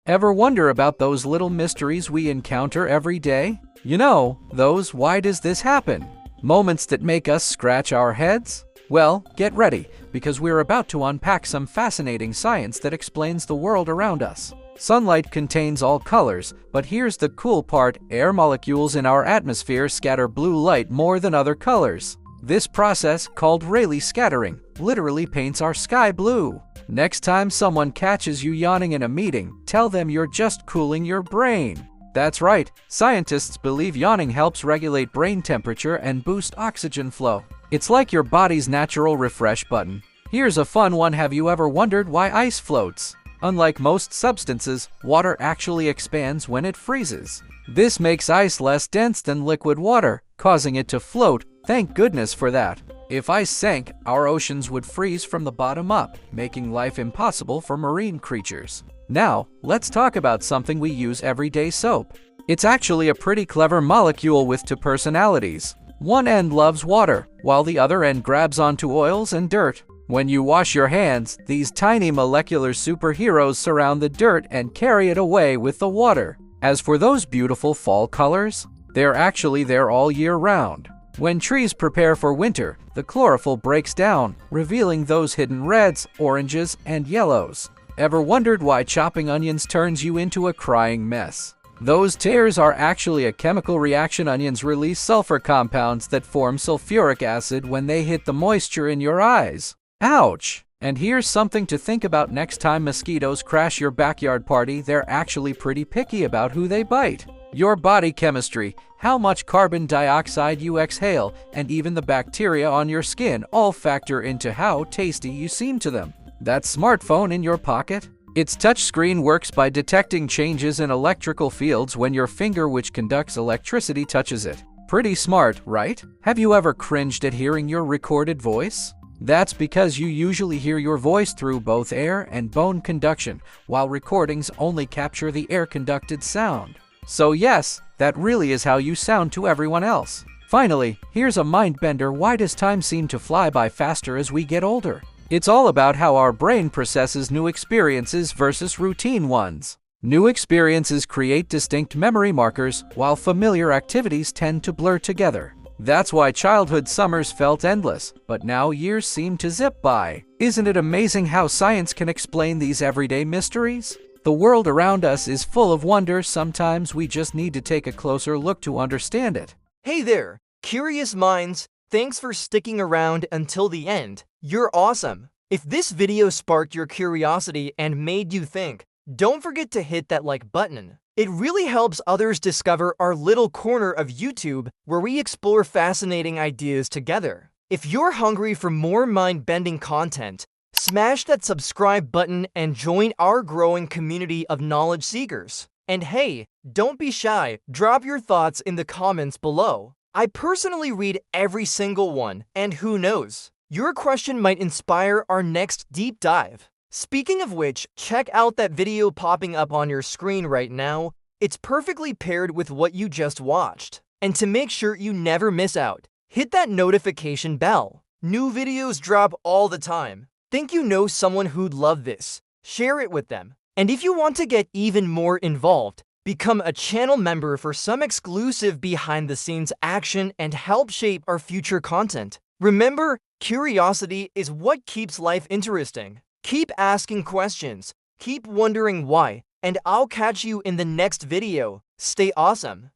Ever wonder about those little mysteries we encounter every day? You know, those "why does this happen?" moments that make us scratch our heads? Well, get ready, because we're about to unpack some fascinating science that explains the world around us. Sunlight contains all colors, but here's the cool part: air molecules in our atmosphere scatter blue light more than other colors. This process, called Rayleigh scattering, literally paints our sky blue. Next time someone catches you yawning in a meeting, tell them you're just cooling your brain. That's right, scientists believe yawning helps regulate brain temperature and boost oxygen flow. It's like your body's natural refresh button. Here's a fun one: have you ever wondered why ice floats? Unlike most substances, water actually expands when it freezes. This makes ice less dense than liquid water, causing it to float. Thank goodness for that. If ice sank, our oceans would freeze from the bottom up, making life impossible for marine creatures. Now, let's talk about something we use every day: soap. It's actually a pretty clever molecule with two personalities. One end loves water, while the other end grabs onto oils and dirt. When you wash your hands, these tiny molecular superheroes surround the dirt and carry it away with the water. As for those beautiful fall colors, they're actually there all year round. When trees prepare for winter, the chlorophyll breaks down, revealing those hidden reds, oranges, and yellows. Ever wondered why chopping onions turns you into a crying mess? Those tears are actually a chemical reaction. Onions release sulfur compounds that form sulfuric acid when they hit the moisture in your eyes. Ouch! And here's something to think about next time mosquitoes crash your backyard party: they're actually pretty picky about who they bite. Your body chemistry, how much carbon dioxide you exhale, and even the bacteria on your skin all factor into how tasty you seem to them. That smartphone in your pocket? Its touchscreen works by detecting changes in electrical fields when your finger, which conducts electricity, touches it. Pretty smart, right? Have you ever cringed at hearing your recorded voice? That's because you usually hear your voice through both air and bone conduction, while recordings only capture the air-conducted sound. So yes, that really is how you sound to everyone else. Finally, here's a mind bender: why does time seem to fly by faster as we get older? It's all about how our brain processes new experiences versus routine ones. New experiences create distinct memory markers, while familiar activities tend to blur together. That's why childhood summers felt endless, but now years seem to zip by. Isn't it amazing how science can explain these everyday mysteries? The world around us is full of wonder. Sometimes we just need to take a closer look to understand it. Hey there, curious minds. Thanks for sticking around until the end. You're awesome. If this video sparked your curiosity and made you think, don't forget to hit that like button. It really helps others discover our little corner of YouTube where we explore fascinating ideas together. If you're hungry for more mind-bending content, smash that subscribe button and join our growing community of knowledge seekers. And hey, don't be shy, drop your thoughts in the comments below. I personally read every single one, and who knows, your question might inspire our next deep dive. Speaking of which, check out that video popping up on your screen right now. It's perfectly paired with what you just watched. And to make sure you never miss out, hit that notification bell. New videos drop all the time. Think you know someone who'd love this? Share it with them. And if you want to get even more involved, become a channel member for some exclusive behind-the-scenes action and help shape our future content. Remember, curiosity is what keeps life interesting. Keep asking questions, keep wondering why, and I'll catch you in the next video. Stay awesome.